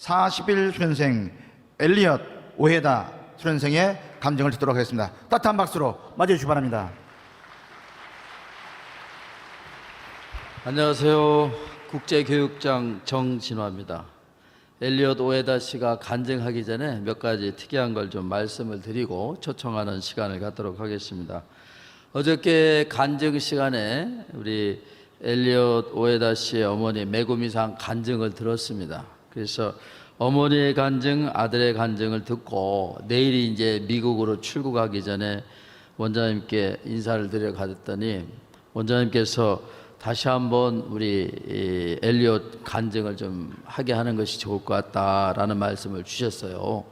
41 수련생 엘리엇 오헤다 수련생의 감정을 듣도록 하겠습니다. 따뜻한 박수로 맞이해 주시기 바랍니다. 안녕하세요. 국제교육장 정진화입니다. 엘리엇 오헤다 씨가 간증하기 전에 몇 가지 특이한 걸 좀 말씀을 드리고 초청하는 시간을 갖도록 하겠습니다. 어저께 간증 시간에 우리 엘리엇 오헤다 씨의 어머니 메구미상 간증을 들었습니다. 그래서 어머니의 간증, 아들의 간증을 듣고 내일이 이제 미국으로 출국하기 전에 원장님께 인사를 드려 가졌더니 원장님께서 다시 한번 우리 엘리엇 간증을 좀 하게 하는 것이 좋을 것 같다라는 말씀을 주셨어요.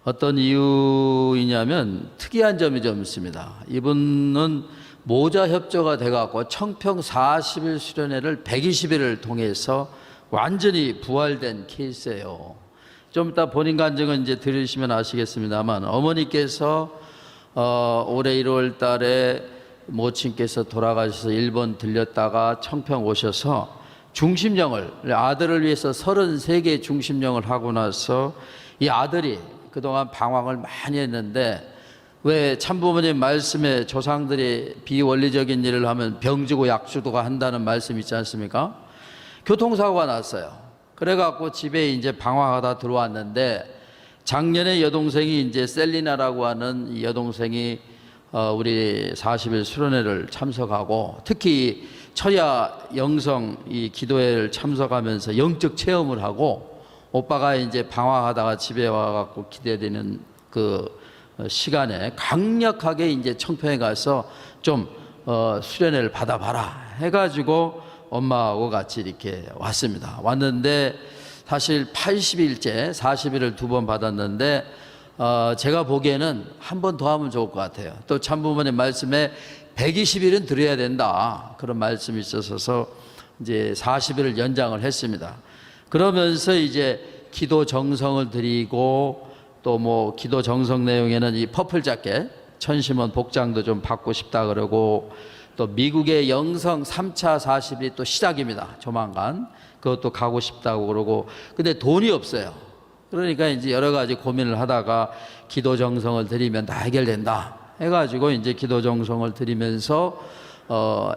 어떤 이유이냐면 특이한 점이 좀 있습니다. 이분은 모자 협조가 돼갖고 청평 40일 수련회를 120일을 통해서 완전히 부활된 케이스예요. 좀 이따 본인 간증은 이제 들으시면 아시겠습니다만 어머니께서 올해 1월 달에 모친께서 돌아가셔서 일본 들렸다가 청평 오셔서 중심령을 아들을 위해서 33개 중심령을 하고 나서 이 아들이 그동안 방황을 많이 했는데 왜 참부모님 말씀에 조상들이 비원리적인 일을 하면 병주고 약주도가 한다는 말씀 있지 않습니까? 교통사고가 났어요. 그래갖고 집에 이제 방황하다 들어왔는데 작년에 여동생이 이제 셀리나라고 하는 이 여동생이 우리 40일 수련회를 참석하고 특히 철야 영성 이 기도회를 참석하면서 영적 체험을 하고 오빠가 이제 방황하다가 집에 와갖고 기대되는 그 시간에 강력하게 이제 청평에 가서 좀 수련회를 받아봐라 해가지고 엄마하고 같이 이렇게 왔습니다. 왔는데 사실 80일째 40일을 2번 받았는데 제가 보기에는 한 번 더 하면 좋을 것 같아요. 또 참부모님 말씀에 120일은 드려야 된다 그런 말씀이 있어서 이제 40일을 연장을 했습니다. 그러면서 이제 기도 정성을 드리고 또 뭐 기도 정성 내용에는 이 퍼플 자켓 천심원 복장도 좀 받고 싶다 그러고 또 미국의 영성 3차 40이 또 시작입니다. 조만간 그것도 가고 싶다고 그러고 근데 돈이 없어요. 그러니까 이제 여러 가지 고민을 하다가 기도 정성을 드리면 다 해결된다 해가지고 이제 기도 정성을 드리면서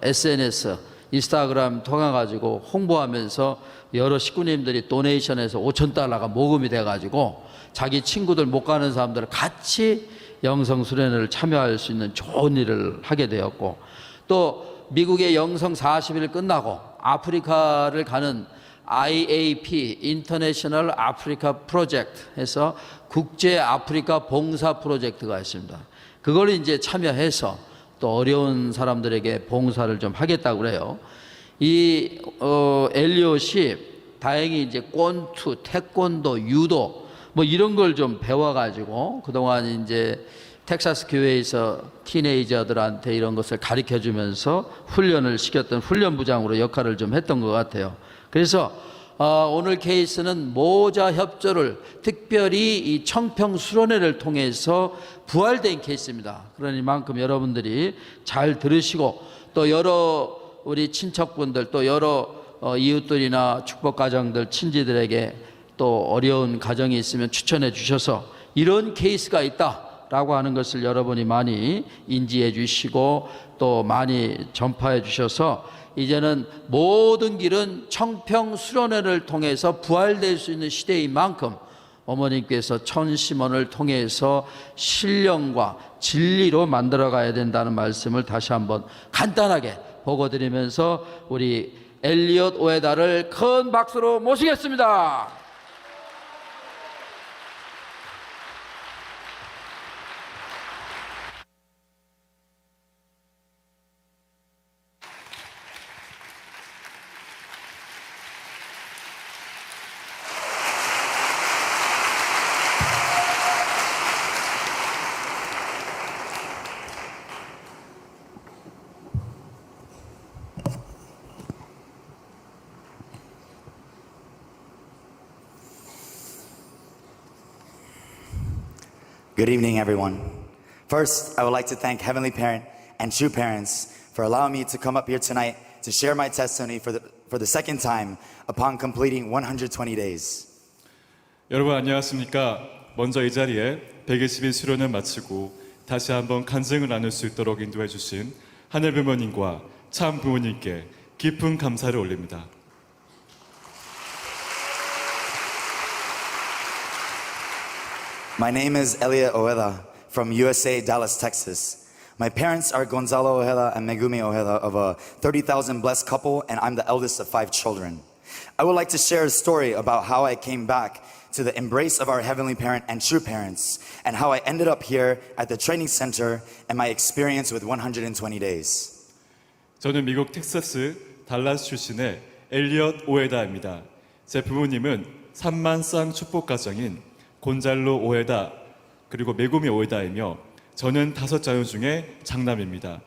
SNS, 인스타그램 통해 가지고 홍보하면서 여러 식구님들이 도네이션에서 $5,000가 모금이 돼가지고 자기 친구들 못 가는 사람들 같이 영성 수련회를 참여할 수 있는 좋은 일을 하게 되었고 또 미국의 영성 40일 끝나고 아프리카를 가는 IAP International Africa Project 해서 국제 아프리카 봉사 프로젝트가 있습니다. 그걸 이제 참여해서 또 어려운 사람들에게 봉사를 좀 하겠다고 그래요. 이 엘리엇이 다행히 이제 권투, 태권도, 유도 뭐 이런 걸 좀 배워가지고 그동안 이제 텍사스 교회에서 티네이저들한테 이런 것을 가르쳐 주면서 훈련을 시켰던 훈련부장으로 역할을 좀 했던 것 같아요. 그래서 오늘 케이스는 모자 협조를 특별히 이 청평 수련회를 통해서 부활된 케이스입니다. 그러니만큼 여러분들이 잘 들으시고 또 여러 우리 친척분들 또 여러 이웃들이나 축복가정들 친지들에게 또 어려운 가정이 있으면 추천해 주셔서 이런 케이스가 있다라고 하는 것을 여러분이 많이 인지해 주시고 또 많이 전파해 주셔서 이제는 모든 길은 청평 수련회를 통해서 부활될 수 있는 시대인 만큼 어머님께서 천심원을 통해서 신령과 진리로 만들어 가야 된다는 말씀을 다시 한번 간단하게 보고드리면서 우리 엘리엇 오헤다를 큰 박수로 모시겠습니다. Good evening, everyone. First, I would like to thank Heavenly Parent and True Parents for allowing me to come up here tonight to share my testimony for the second time upon completing 120 days. 여러분 안녕하십니까? 먼저 이 자리에 120일 수련을 마치고 다시 한번 간증을 나눌 수 있도록 인도해 주신 하늘 부모님과 참 부모님께 깊은 감사를 올립니다. My name is Elliot Ojeda from USA, Dallas, Texas. My parents are Gonzalo Ojeda and Megumi Ojeda of a 30,000 blessed couple, and I'm the eldest of 5 children. I would like to share a story about how I came back to the embrace of our Heavenly Parent and true parents, and how I ended up here at the training center and my experience with 120 days. 저는 미국 텍사스 달라스 출신의 엘리엇 오에다입니다. 제 부모님은 3만 쌍 축복 가정인 곤잘로 오에다 그리고 메구미 오에다이며 저는 5자녀 중에 장남입니다.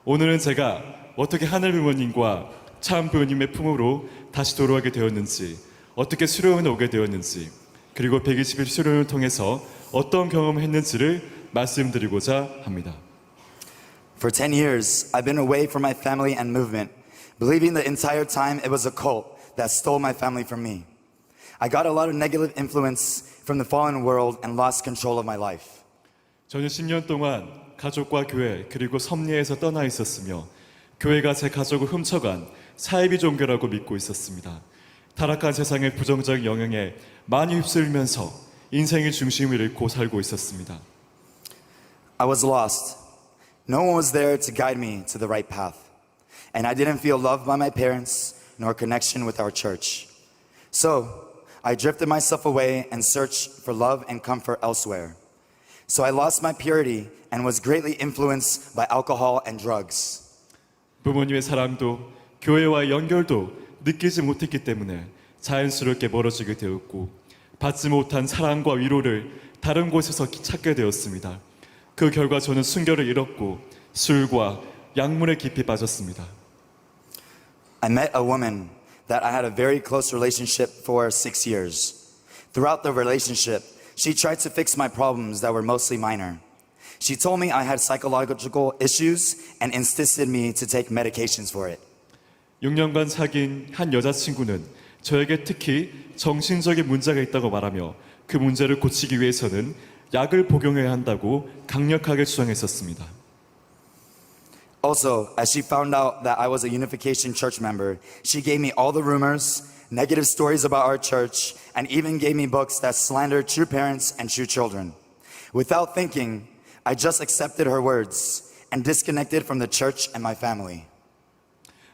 오늘은 제가 어떻게 하늘 부모님과 참 부모님의 품으로 다시 돌아오게 되었는지, 어떻게 수련을 오게 되었는지, 그리고 120일 수련을 통해서 어떤 경험을 했는지를 말씀드리고자 합니다. For 10 years, I've been away from my family and movement, believing the entire time it was a cult that stole my family from me. I got a lot of negative influence from the fallen world and lost control of my life. 저는 10년 동안 가족과 교회 그리고 섭리에서 떠나 있었으며 교회가 제 가족을 훔쳐간 사이비 종교라고 믿고 있었습니다. 타락한 세상의 부정적인 영향에 많이 휩쓸리면서 인생의 중심을 잃고 살고 있었습니다. I was lost. No one was there to guide me to the right path. And I didn't feel loved by my parents nor connection with our church. So, I drifted myself away and searched for love and comfort elsewhere. So I lost my purity and was greatly influenced by alcohol and drugs. 부모님의 사랑도 교회와의 연결도 느끼지 못했기 때문에 자연스럽게 멀어지게 되었고 받지 못한 사랑과 위로를 다른 곳에서 찾게 되었습니다. 그 결과 저는 순결을 잃었고 술과 약물에 깊이 빠졌습니다. I met a woman that I had a very close relationship for 6 years. Throughout the relationship, she tried to fix my problems that were mostly minor. She told me I had psychological issues and insisted me to take medications for it. 6년간 사귄 한 여자친구는 저에게 특히 정신적인 문제가 있다고 말하며 그 문제를 고치기 위해서는 약을 복용해야 한다고 강력하게 주장했었습니다. Also, as she found out that I was a Unification Church member, she gave me all the rumors, negative stories about our church, and even gave me books that slandered true parents and true children. Without thinking, I just accepted her words and disconnected from the church and my family.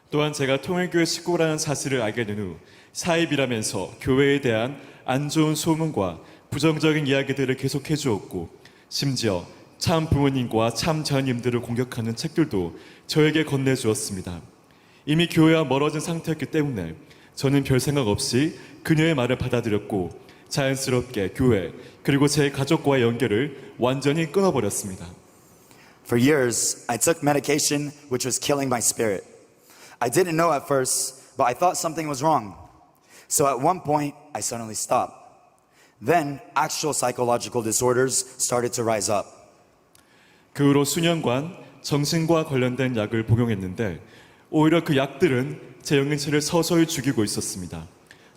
또한 제가 통일교회 식구라는 사실을 알게 된 후 사입이라면서 교회에 대한 안 좋은 소문과 부정적인 이야기들을 계속해 주었고 심지어 참 부모님과 참 자녀님들을 공격하는 책들도 저에게 건네주었습니다. 이미 교회와 멀어진 상태였기 때문에 저는 별 생각 없이 그녀의 말을 받아들였고 자연스럽게 교회 그리고 제 가족과의 연결을 완전히 끊어버렸습니다. For years, I took medication which was killing my spirit. I didn't know at first, but I thought something was wrong. So at one point, I suddenly stopped. Then actual psychological disorders started to rise up. 그 후로 수년간 정신과 관련된 약을 복용했는데 오히려 그 약들은 제 영양체를 서서히 죽이고 있었습니다.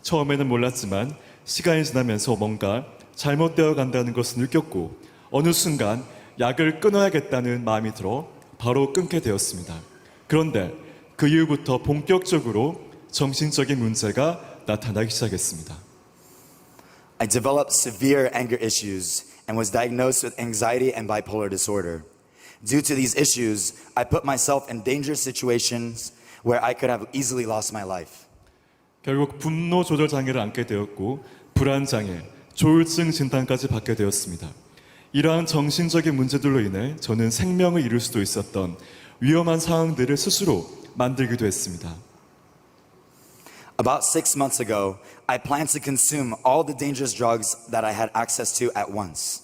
처음에는 몰랐지만 시간이 지나면서 뭔가 잘못되어 간다는 것을 느꼈고 어느 순간 약을 끊어야겠다는 마음이 들어 바로 끊게 되었습니다. 그런데 그 이후부터 본격적으로 정신적인 문제가 나타나기 시작했습니다. I developed severe anger issues and was diagnosed with anxiety and bipolar disorder. Due to these issues, I put myself in dangerous situations where I could have easily lost my life. 결국 분노 조절 장애를 앓게 되었고 불안 장애, 조울증 진단까지 받게 되었습니다. 이러한 정신적인 문제들로 인해 저는 생명을 잃을 수도 있었던 위험한 상황들을 스스로 만들기도 했습니다. About 6 months ago, I planned to consume all the dangerous drugs that I had access to at once.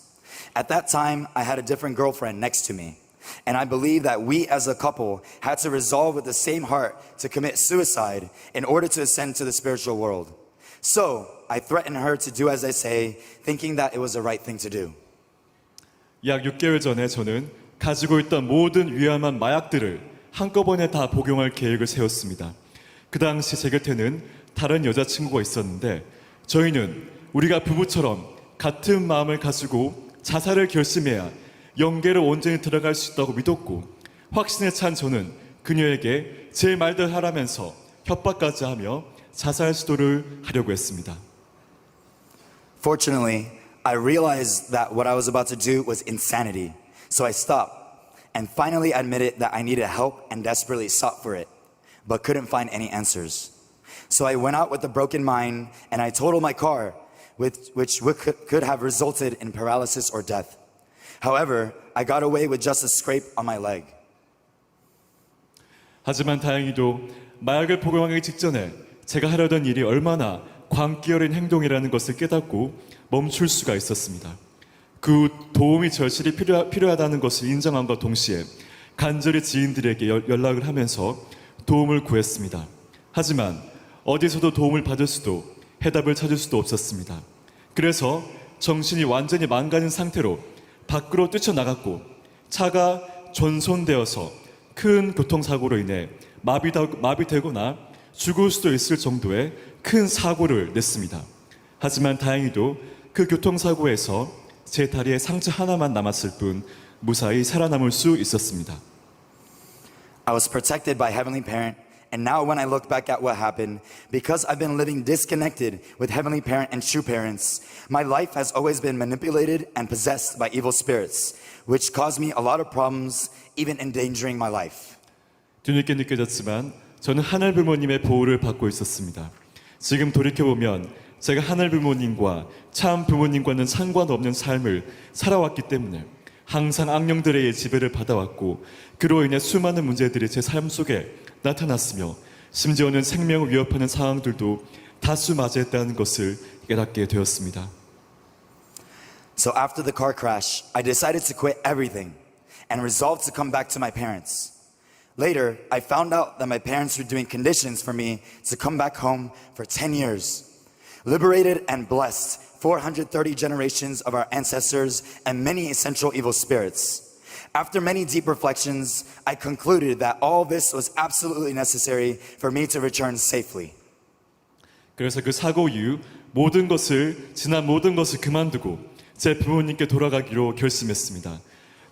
At that time, I had a different girlfriend next to me, and I believed that we as a couple had to resolve with the same heart to commit suicide in order to ascend to the spiritual world. So, I threatened her to do as I say, thinking that it was the right thing to do. 약 6개월 전에 저는 가지고 있던 모든 위험한 마약들을 한꺼번에 다 복용할 계획을 세웠습니다. 그 당시 제 곁에는 다른 여자친구가 있었는데 저희는 우리가 부부처럼 같은 마음을 가지고 자살을 결심해야 영계로 온전히 들어갈 수 있다고 믿었고 확신에 찬 저는 그녀에게 제 말대로 하라면서 협박까지 하며 자살 시도를 하려고 했습니다. Fortunately, I realized that what I was about to do was insanity. So I stopped and finally admitted that I needed help and desperately sought for it, but couldn't find any answers. So I went out with a broken mind and I totaled my car, which could have resulted in paralysis or death. However, I got away with just a scrape on my leg. 하지만 다행히도 마약을 복용하기 직전에 제가 하려던 일이 얼마나 광기 어린 행동이라는 것을 깨닫고 멈출 수가 있었습니다. 그 도움이 절실히 필요하다는 것을 인정함과 동시에 간절히 지인들에게 연락을 하면서 도움을 구했습니다. 하지만 어디서도 도움을 받을 수도 해답을 찾을 수도 없었습니다. 그래서 정신이 완전히 망가진 상태로 밖으로 뛰쳐나갔고 차가 전손되어서 큰 교통사고로 인해 마비되거나 죽을 수도 있을 정도의 큰 사고를 냈습니다. 하지만 다행히도 그 교통사고에서 제 다리에 상처 하나만 남았을 뿐 무사히 살아남을 수 있었습니다. I was protected by Heavenly Parent, and now when I look back at what happened, because I've been living disconnected with Heavenly Parent and true parents, my life has always been manipulated and possessed by evil spirits, which caused me a lot of problems, even endangering my life. 뒤늦게 느껴졌지만 저는 하늘 부모님의 보호를 받고 있었습니다. 지금 돌이켜보면 제가 하늘 부모님과 참 부모님과는 상관없는 삶을 살아왔기 때문에 항상 악령들의 지배를 받아왔고 그로 인해 수많은 문제들이 제 삶 속에 나타났으며 심지어는 생명을 위협하는 상황들도 다수 맞이했다는 것을 깨닫게 되었습니다. So after the car crash, I decided to quit everything and resolved to come back to my parents. Later, I found out that my parents were doing conditions for me to come back home for 10 years. Liberated and blessed 430 generations of our ancestors and many essential evil spirits. After many deep reflections, I concluded that all this was absolutely necessary for me to return safely. 그래서 그 사고 이후 지난 모든 것을 그만두고 제 부모님께 돌아가기로 결심했습니다.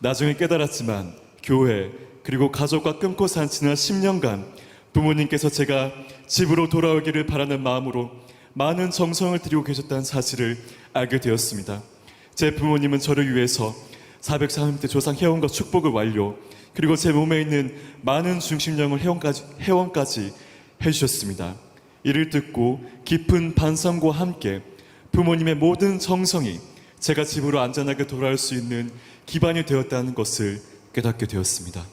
나중에 깨달았지만 교회 그리고 가족과 끊고 산 지난 10년간 부모님께서 제가 집으로 돌아오기를 바라는 마음으로 많은 정성을 들이고 계셨다는 사실을 알게 되었습니다. 제 부모님은 저를 위해서 430대 조상 회원과 축복을 완료 그리고 제 몸에 있는 많은 중심령을 회원까지 해주셨습니다. 이를 듣고 깊은 반성과 함께 부모님의 모든 정성이 제가 집으로 안전하게 돌아올 수 있는 기반이 되었다는 것을 깨닫게 되었습니다.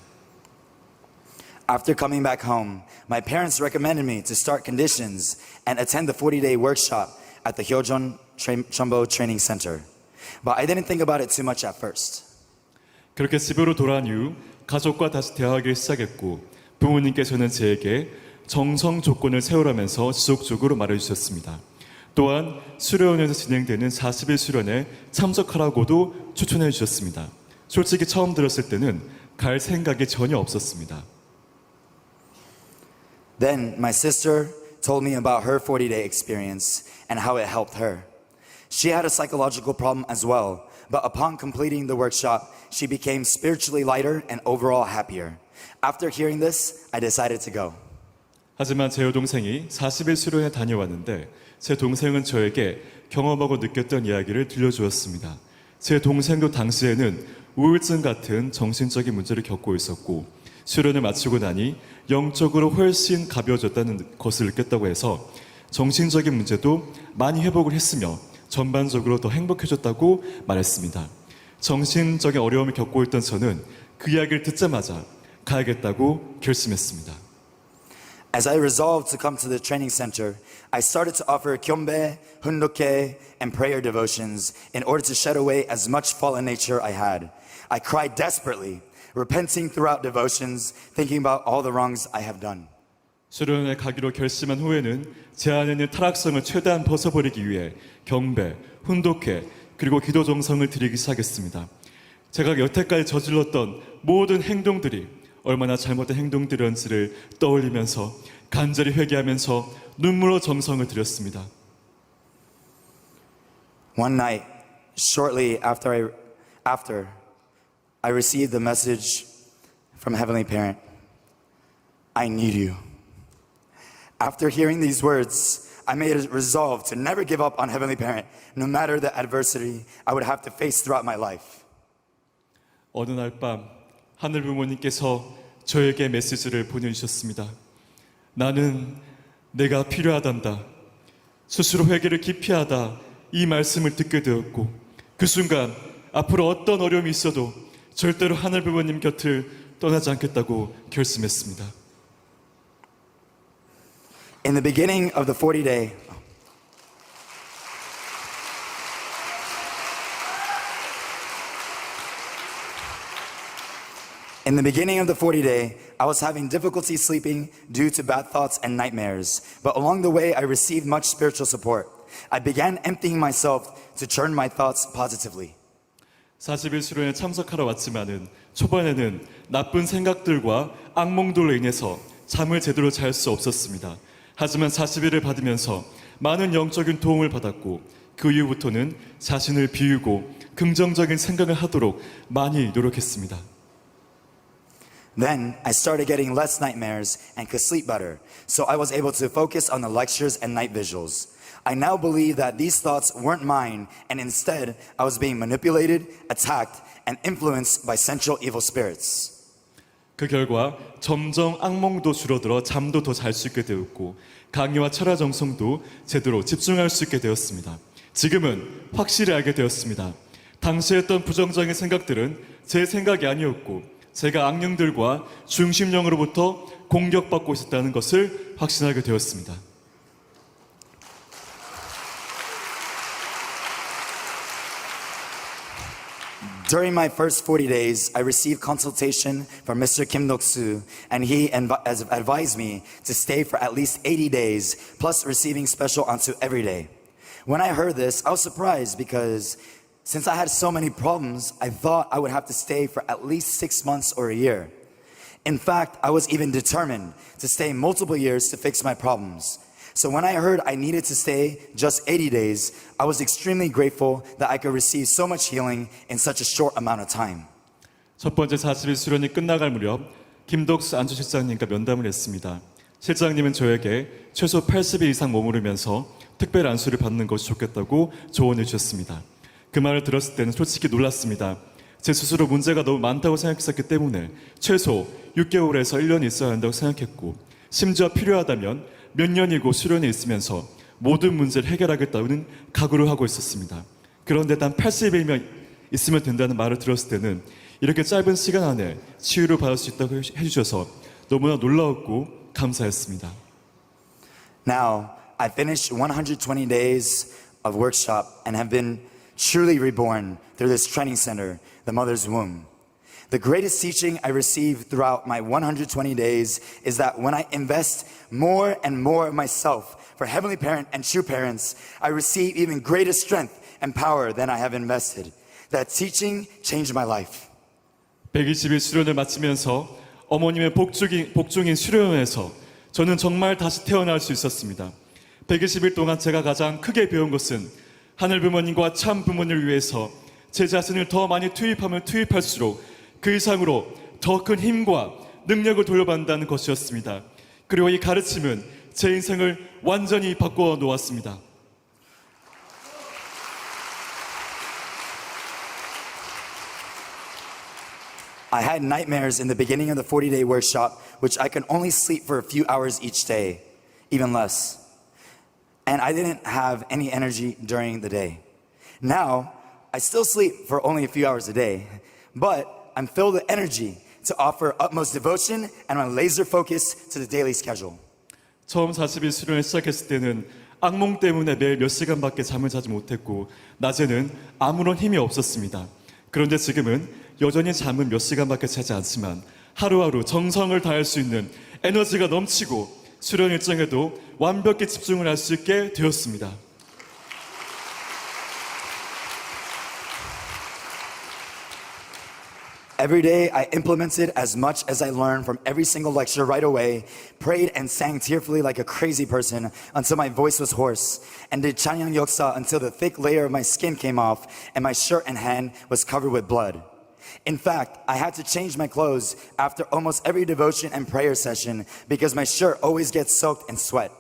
After coming back home, my parents recommended me to start conditions and attend the 40-day workshop at the Hyojeon Chumbo Training Center. But I didn't think about it too much at first. 그렇게 집으로 돌아온 이후 가족과 다시 대화하기 시작했고 부모님께서는 제게 정성 조건을 세우라면서 지속적으로 말해주셨습니다. 또한 수련원에서 진행되는 40일 수련에 참석하라고도 추천해 주셨습니다. 솔직히 처음 들었을 때는 갈 생각이 전혀 없었습니다. Then my sister told me about her 40-day experience and how it helped her. She had a psychological problem as well, but upon completing the workshop, she became spiritually lighter and overall happier. After hearing this, I decided to go. 하지만 제 여동생이 40일 수련에 다녀왔는데 제 동생은 저에게 경험하고 느꼈던 이야기를 들려주었습니다. 제 동생도 당시에는 우울증 같은 정신적인 문제를 겪고 있었고 수련을 마치고 나니 영적으로 훨씬 가벼워졌다는 것을 느꼈다고 해서 정신적인 문제도 많이 회복을 했으며 전반적으로 더 행복해졌다고 말했습니다. 정신적인 어려움을 겪고 있던 저는 그 이야기를 듣자마자 가야겠다고 결심했습니다. As I resolved to come to the training center, I started to offer kyombe, hundoke, and prayer devotions in order to shed away as much fallen nature I had. I cried desperately, repenting throughout devotions, thinking about all the wrongs I have done. 수련회 가기로 결심한 후에는 제 안에 있는 타락성을 최대한 벗어버리기 위해 경배, 훈독회, 그리고 기도 정성을 드리기 시작했습니다. 제가 여태까지 저질렀던 모든 행동들이 얼마나 잘못된 행동들이었는지를 떠올리면서 간절히 회개하면서 눈물로 정성을 드렸습니다. One night, shortly after I received the message from Heavenly Parent, I need you. After hearing these words, I made a resolve to never give up on Heavenly Parent, no matter the adversity I would have to face throughout my life. 어느 날 밤 하늘 부모님께서 저에게 메시지를 보내주셨습니다. 나는 내가 필요하단다. 스스로 회개를 기피하다 이 말씀을 듣게 되었고 그 순간 앞으로 어떤 어려움이 있어도 절대로 하늘 부모님 곁을 떠나지 않겠다고 결심했습니다. In the beginning of the 40-day, In the beginning of the 40-day, I was having difficulty sleeping due to bad thoughts and nightmares. But along the way, I received much spiritual support. I began emptying myself to turn my thoughts positively. 40일 수련에 참석하러 왔지만은 초반에는 나쁜 생각들과 악몽들로 인해서 잠을 제대로 잘 수 없었습니다. 하지만 40일을 받으면서 많은 영적인 도움을 받았고 그 이후부터는 자신을 비우고 긍정적인 생각을 하도록 많이 노력했습니다. Then I started getting less nightmares and could sleep better, so I was able to focus on the lectures and night visuals. I now believe that these thoughts weren't mine, and instead I was being manipulated, attacked, and influenced by central evil spirits. 그 결과 점점 악몽도 줄어들어 잠도 더 잘 수 있게 되었고 강의와 철야 정성도 제대로 집중할 수 있게 되었습니다. 지금은 확실히 알게 되었습니다. 당시 했던 부정적인 생각들은 제 생각이 아니었고 제가 악령들과 중심령으로부터 공격받고 있었다는 것을 확신하게 되었습니다. During my first 40 days, I received consultation from Mr. Kim Nok-soo, and he advised me to stay for at least 80 days, plus receiving special onto every day. When I heard this, I was surprised because since I had so many problems, I thought I would have to stay for at least 6 months or a year. In fact, I was even determined to stay multiple years to fix my problems. So when I heard I needed to stay just 80 days, I was extremely grateful that I could receive so much healing in such a short amount of time. 첫 번째 40일 수련이 끝나갈 무렵 김덕수 안주실장님과 면담을 했습니다. 실장님은 저에게 최소 80일 이상 머무르면서 특별 안수를 받는 것이 좋겠다고 조언해 주셨습니다. 그 말을 들었을 때는 솔직히 놀랐습니다. 제 스스로 문제가 너무 많다고 생각했었기 때문에 최소 6개월에서 1년이 있어야 한다고 생각했고 심지어 필요하다면 몇 년이고 수련에 있으면서 모든 문제를 해결하겠다는 각오를 하고 있었습니다. 그런데 단 80일만 있으면 된다는 말을 들었을 때는 이렇게 짧은 시간 안에 치유를 받을 수 있다고 해주셔서 너무나 놀라웠고 감사했습니다. Now, I finished 120 days of workshop and have been truly reborn through this training center, the mother's womb. The greatest teaching I received throughout my 120 days is that when I invest more and more of myself for Heavenly Parent and true parents, I receive even greater strength and power than I have invested. That teaching changed my life. 120일 수련을 마치면서 어머님의 복중인 수련원에서 저는 정말 다시 태어날 수 있었습니다. 120일 동안 제가 가장 크게 배운 것은 하늘 부모님과 참 부모님을 위해서 제 자신을 더 많이 투입하면 투입할수록 그 이상으로 더 큰 힘과 능력을 돌려받는다는 것이었습니다. 그리고 이 가르침은 제 인생을 완전히 바꿔 놓았습니다. I had nightmares in the beginning of the 40-day workshop, which I could only sleep for a few hours each day, even less. And I didn't have any energy during the day. Now, I still sleep for only a few hours a day, but I'm filled with energy to offer utmost devotion and I'm laser focused to the daily schedule. 처음 40일 수련을 시작했을 때는 악몽 때문에 매일 몇 시간밖에 잠을 자지 못했고 낮에는 아무런 힘이 없었습니다. 그런데 지금은 여전히 잠은 몇 시간밖에 자지 않지만 하루하루 정성을 다할 수 있는 에너지가 넘치고 수련 일정에도 완벽히 집중을 할 수 있게 되었습니다. Every day, I implemented as much as I learned from every single lecture right away, prayed and sang tearfully like a crazy person until my voice was hoarse, and did Chanyang Yoksa until the thick layer of my skin came off and my shirt and hand was covered with blood. In fact, I had to change my clothes after almost every devotion and prayer session because my shirt always gets soaked in sweat.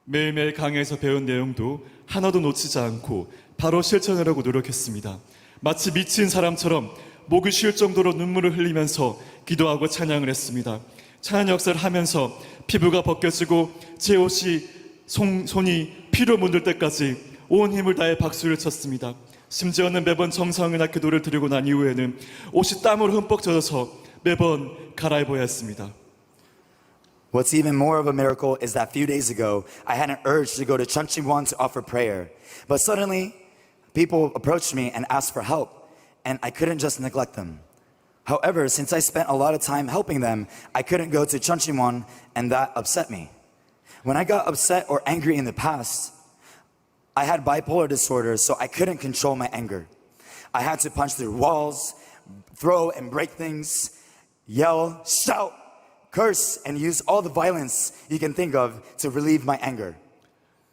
매일매일 강의에서 배운 내용도 하나도 놓치지 않고 바로 실천하려고 노력했습니다. 마치 미친 사람처럼 목이 쉴 정도로 눈물을 흘리면서 기도하고 찬양을 했습니다. 찬양 역사를 하면서 피부가 벗겨지고 제 옷이 손이 피로 문들 때까지 온 힘을 다해 박수를 쳤습니다. 심지어는 매번 정성이나 기도를 드리고 난 이후에는 옷이 땀으로 흠뻑 젖어서 매번 갈아입어야 했습니다. What's even more of a miracle is that a few days ago, I had an urge to go to Chunchimwon to offer prayer. But suddenly, people approached me and asked for help, and I couldn't just neglect them. However, since I spent a lot of time helping them, I couldn't go to Chunchimwon, and that upset me. When I got upset or angry in the past, I had bipolar disorder, so I couldn't control my anger. I had to punch through walls, throw and break things, yell, shout, curse, and use all the violence you can think of to relieve my anger.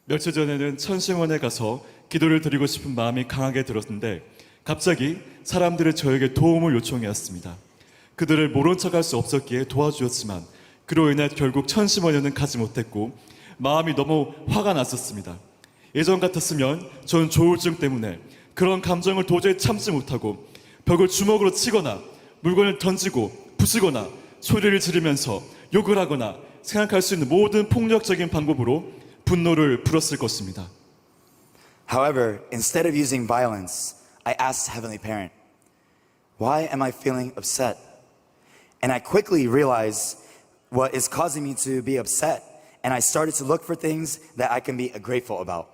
며칠 전에는 천심원에 가서 기도를 드리고 싶은 마음이 강하게 들었는데 갑자기 사람들이 저에게 도움을 요청해왔습니다. 그들을 모른 척할 수 없었기에 도와주었지만 그로 인해 결국 천심원에는 가지 못했고 마음이 너무 화가 났었습니다. 예전 같았으면 저는 조울증 때문에 그런 감정을 도저히 참지 못하고 벽을 주먹으로 치거나 물건을 던지고 부수거나 소리를 지르면서 욕을 하거나 생각할 수 있는 모든 폭력적인 방법으로 분노를 풀었을 것입니다. However, instead of using violence, I asked Heavenly Parent, why am I feeling upset? And I quickly realized what is causing me to be upset, and I started to look for things that I can be grateful about.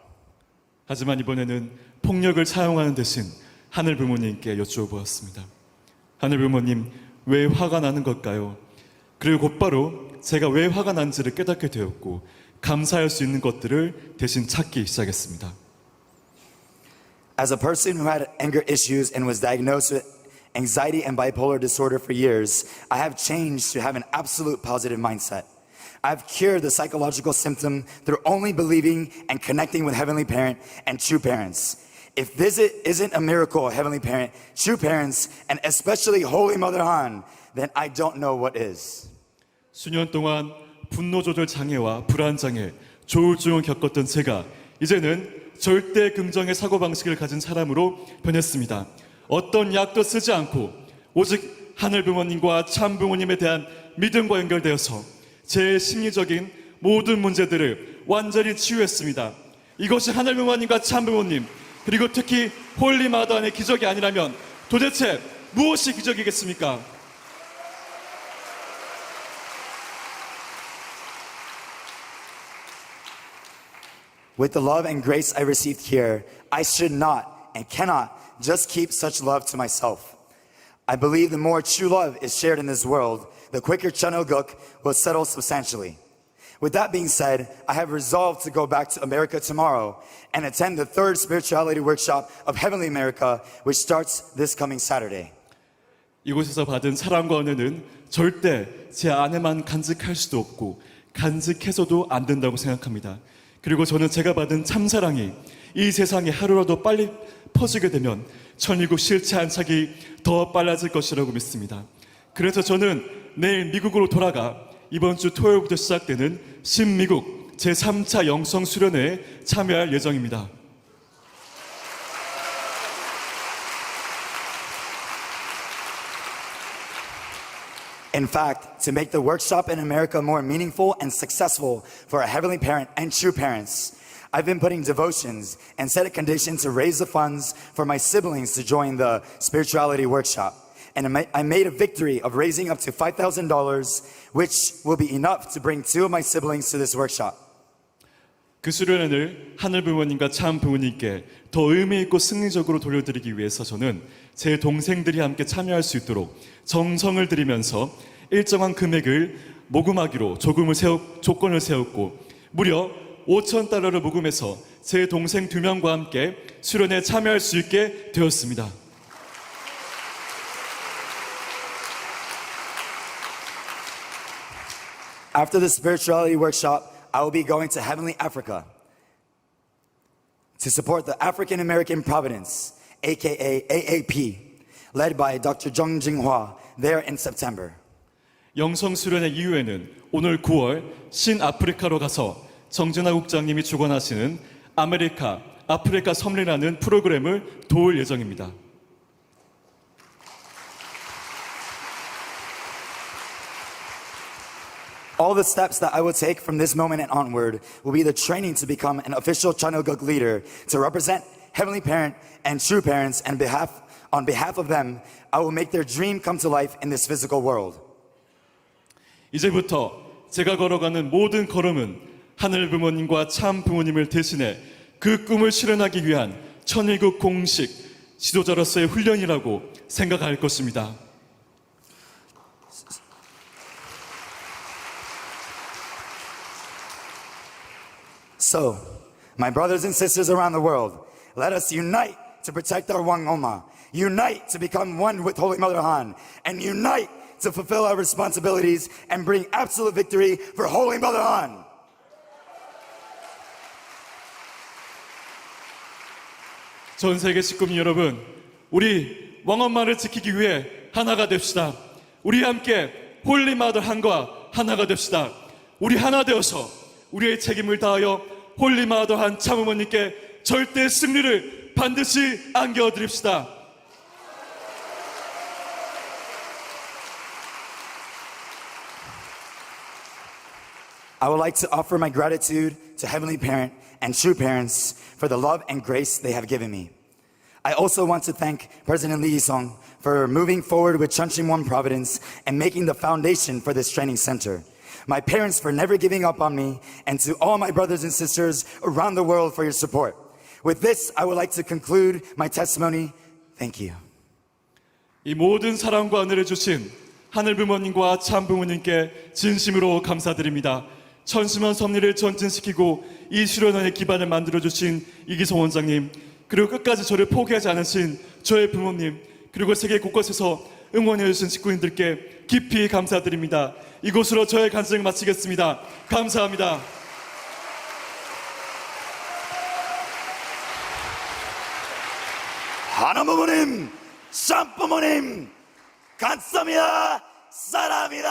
하지만 이번에는 폭력을 사용하는 대신 하늘 부모님께 여쭈어보았습니다. 하늘 부모님, 왜 화가 나는 걸까요? 그리고 곧바로 제가 왜 화가 난지를 깨닫게 되었고 감사할 수 있는 것들을 대신 찾기 시작했습니다. As a person who had anger issues and was diagnosed with anxiety and bipolar disorder for years, I have changed to have an absolute positive mindset. I've cured the psychological symptom through only believing and connecting with Heavenly Parent and true parents. If this isn't a miracle, Heavenly Parent, true parents, and especially Holy Mother Han, then I don't know what is. 수년 동안 분노 조절 장애와 불안 장애, 조울증을 겪었던 제가 이제는 절대 긍정의 사고방식을 가진 사람으로 변했습니다. 어떤 약도 쓰지 않고 오직 하늘 부모님과 참 부모님에 대한 믿음과 연결되어서 제 심리적인 모든 문제들을 완전히 치유했습니다. 이것이 하늘 부모님과 참 부모님 그리고 특히 홀리 마더안의 기적이 아니라면 도대체 무엇이 기적이겠습니까? With the love and grace I received here, I should not and cannot just keep such love to myself. I believe the more true love is shared in this world, the quicker Chanoguk will settle substantially. With that being said, I have resolved to go back to America tomorrow and attend the third spirituality workshop of Heavenly America, which starts this coming Saturday. 이곳에서 받은 사랑과 은혜는 절대 제 안에만 간직할 수도 없고 간직해서도 안 된다고 생각합니다. 그리고 저는 제가 받은 참사랑이 이 세상에 하루라도 빨리 퍼지게 되면 천일국 실체 안착이 더 빨라질 것이라고 믿습니다. 그래서 저는 내일 미국으로 돌아가 이번 주 토요일부터 시작되는 신미국 제3차 영성 수련회에 참여할 예정입니다. In fact, to make the workshop in America more meaningful and successful for our Heavenly Parent and true parents, I've been putting devotions and set a condition to raise the funds for my siblings to join the spirituality workshop. And I made a victory of raising up to $5,000, which will be enough to bring 2 of my siblings to this workshop. 그 수련회를 하늘 부모님과 참 부모님께 더 의미 있고 승리적으로 돌려드리기 위해서 저는 제 동생들이 함께 참여할 수 있도록 정성을 들이면서 일정한 금액을 모금하기로 조건을 세웠고 무려 $5,000를 모금해서 제 동생 2명과 함께 수련회에 참여할 수 있게 되었습니다. After the spirituality workshop, I will be going to Heavenly Africa to support the African American Providence, aka AAP, led by Dr. Jung Jinghwa there in September. 영성 수련회 이후에는 오늘 9월 신아프리카로 가서 정진화 국장님이 주관하시는 아프리카 섭리라는 프로그램을 도울 예정입니다. All the steps that I will take from this moment and onward will be the training to become an official Chanuguk leader to represent Heavenly Parent and True Parents, and on behalf of them, I will make their dream come to life in this physical world. 이제부터 제가 걸어가는 모든 걸음은 하늘 부모님과 참 부모님을 대신해 그 꿈을 실현하기 위한 천일국 공식 지도자로서의 훈련이라고 생각할 것입니다. So, my brothers and sisters around the world, let us unite to protect our Wangoma, unite to become one with Holy Mother Han, and unite to fulfill our responsibilities and bring absolute victory for Holy Mother Han. 전 세계 식구민 여러분, 우리 왕엄마를 지키기 위해 하나가 됩시다. 우리 함께 홀리 마더 한과 하나가 됩시다. 우리 하나 되어서 우리의 책임을 다하여 홀리 마더 한 참어머니께 절대 승리를 반드시 안겨드립시다. I would like to offer my gratitude to Heavenly Parent and True Parents for the love and grace they have given me. I also want to thank President Lee Hee-sung for moving forward with Chunchimwon Providence and making the foundation for this training center. My parents for never giving up on me, and to all my brothers and sisters around the world for your support. With this, I would like to conclude my testimony. Thank you. 이 모든 사랑과 은혜를 주신 하늘 부모님과 참 부모님께 진심으로 감사드립니다. 천심한 섭리를 전진시키고 이 수련원의 기반을 만들어주신 이기성 원장님, 그리고 끝까지 저를 포기하지 않으신 저의 부모님, 그리고 세계 곳곳에서 응원해주신 식구인들께 깊이 감사드립니다. 이곳으로 저의 간증을 마치겠습니다. 감사합니다. 하나 부모님, 쌈 부모님, 감사합니다. 사랑합니다.